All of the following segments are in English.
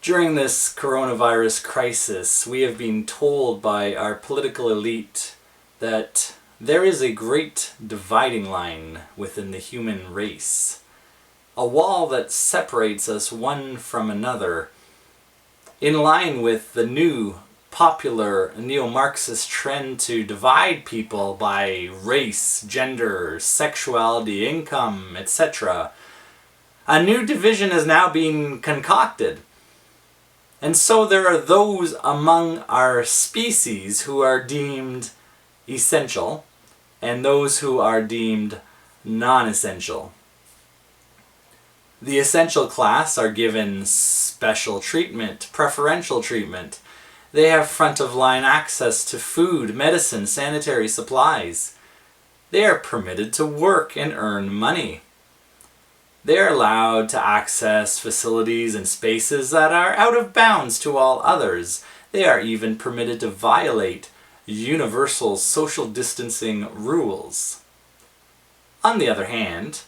During this coronavirus crisis, we have been told by our political elite that there is a great dividing line within the human race, a wall that separates us one from another, in line with the new popular neo-Marxist trend to divide people by race, gender, sexuality, income, etc. A new division is now being concocted. And so there are those among our species who are deemed essential, and those who are deemed non-essential. The essential class are given special treatment, preferential treatment. They have front-of-line access to food, medicine, sanitary supplies. They are permitted to work and earn money. They are allowed to access facilities and spaces that are out of bounds to all others. They are even permitted to violate universal social distancing rules. On the other hand,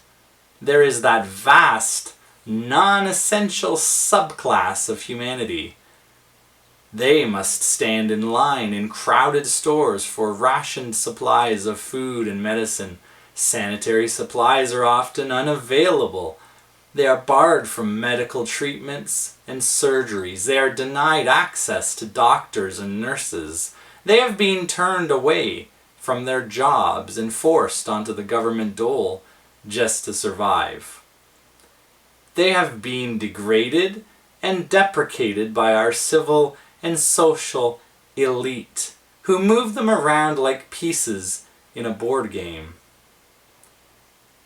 there is that vast, non-essential subclass of humanity. They must stand in line in crowded stores for rationed supplies of food and medicine. Sanitary supplies are often unavailable. They are barred from medical treatments and surgeries. They are denied access to doctors and nurses. They have been turned away from their jobs and forced onto the government dole just to survive. They have been degraded and deprecated by our civil and social elite, who move them around like pieces in a board game.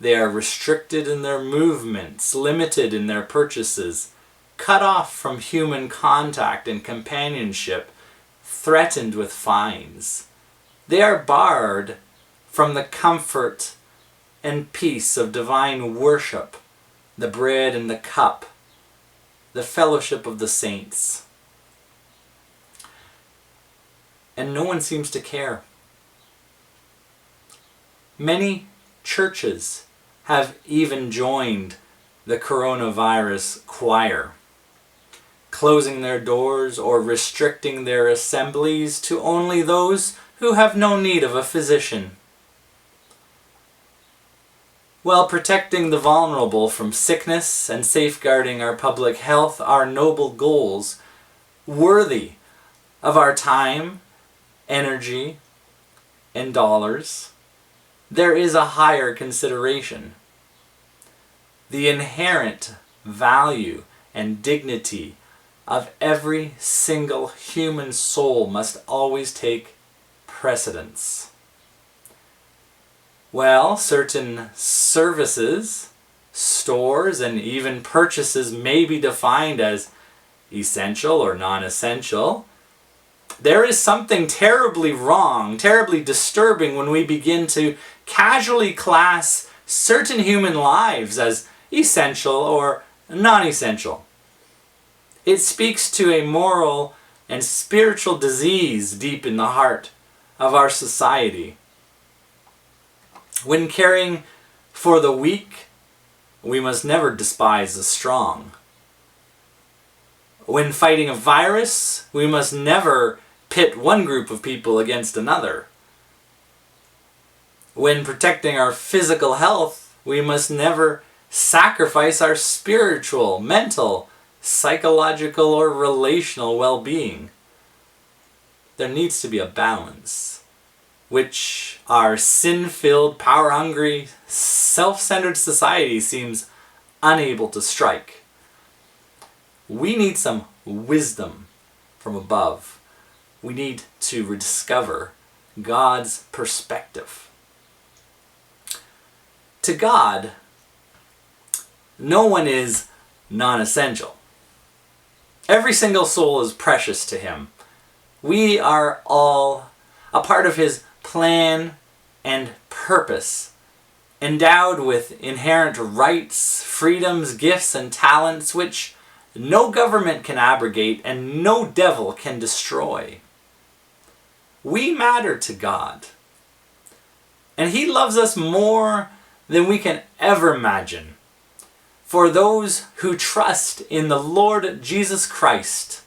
They are restricted in their movements, limited in their purchases, cut off from human contact and companionship, threatened with fines. They are barred from the comfort and peace of divine worship, the bread and the cup, the fellowship of the saints. And no one seems to care. Many churches have even joined the coronavirus choir, closing their doors or restricting their assemblies to only those who have no need of a physician. While protecting the vulnerable from sickness and safeguarding our public health are noble goals, worthy of our time, energy, and dollars, there is a higher consideration. The inherent value and dignity of every single human soul must always take precedence. Well, certain services, stores, and even purchases may be defined as essential or non-essential. There is something terribly wrong, terribly disturbing when we begin to casually class certain human lives as essential or non-essential. It speaks to a moral and spiritual disease deep in the heart of our society. When caring for the weak, we must never despise the strong. When fighting a virus, we must never pit one group of people against another. When protecting our physical health, we must never sacrifice our spiritual, mental, psychological, or relational well-being. There needs to be a balance, which our sin-filled, power-hungry, self-centered society seems unable to strike. We need some wisdom from above. We need to rediscover God's perspective. To God, no one is non-essential. Every single soul is precious to Him. We are all a part of His plan and purpose, endowed with inherent rights, freedoms, gifts, and talents which no government can abrogate and no devil can destroy. We matter to God, and He loves us more than we can ever imagine. For those who trust in the Lord Jesus Christ,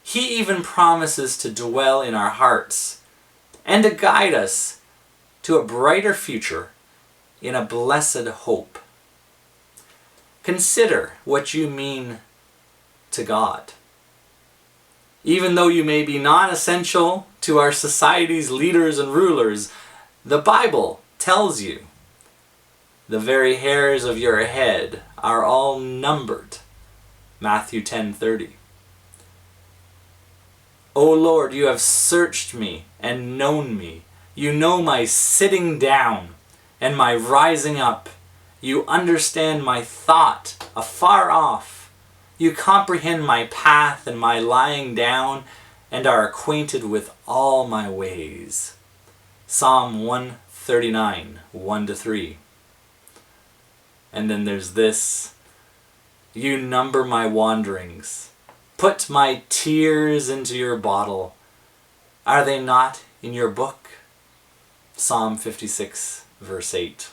He even promises to dwell in our hearts and to guide us to a brighter future in a blessed hope. Consider what you mean to God. Even though you may be non-essential to our society's leaders and rulers, the Bible tells you the very hairs of your head are all numbered. Matthew 10:30. O Lord, you have searched me and known me. You know my sitting down and my rising up. You understand my thought afar off. You comprehend my path and my lying down, and are acquainted with all my ways. Psalm 139, 1-3. And then there's this. You number my wanderings. Put my tears into your bottle. Are they not in your book? Psalm 56, verse 8.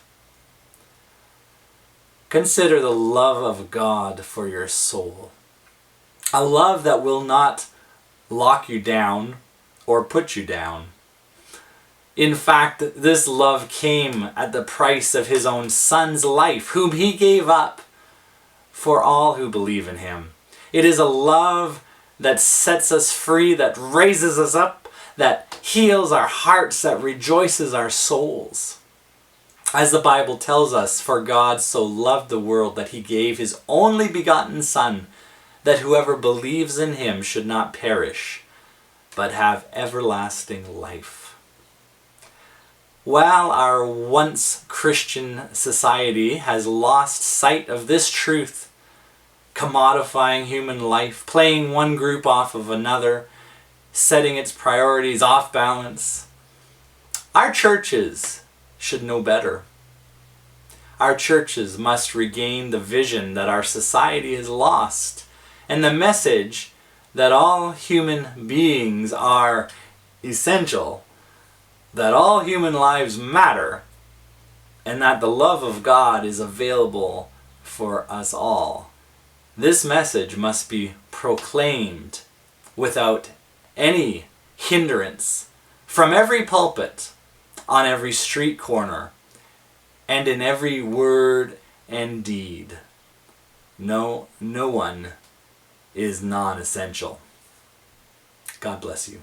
Consider the love of God for your soul. A love that will not lock you down or put you down. In fact, this love came at the price of His own Son's life, whom He gave up for all who believe in Him. It is a love that sets us free, that raises us up, that heals our hearts, that rejoices our souls. As the Bible tells us, for God so loved the world that He gave His only begotten Son, that whoever believes in Him should not perish, but have everlasting life. While our once Christian society has lost sight of this truth, commodifying human life, playing one group off of another, setting its priorities off balance, our churches should know better. Our churches must regain the vision that our society has lost, and the message that all human beings are essential, that all human lives matter, and that the love of God is available for us all. This message must be proclaimed without any hindrance from every pulpit, on every street corner, and in every word and deed. No one is non-essential. God bless you.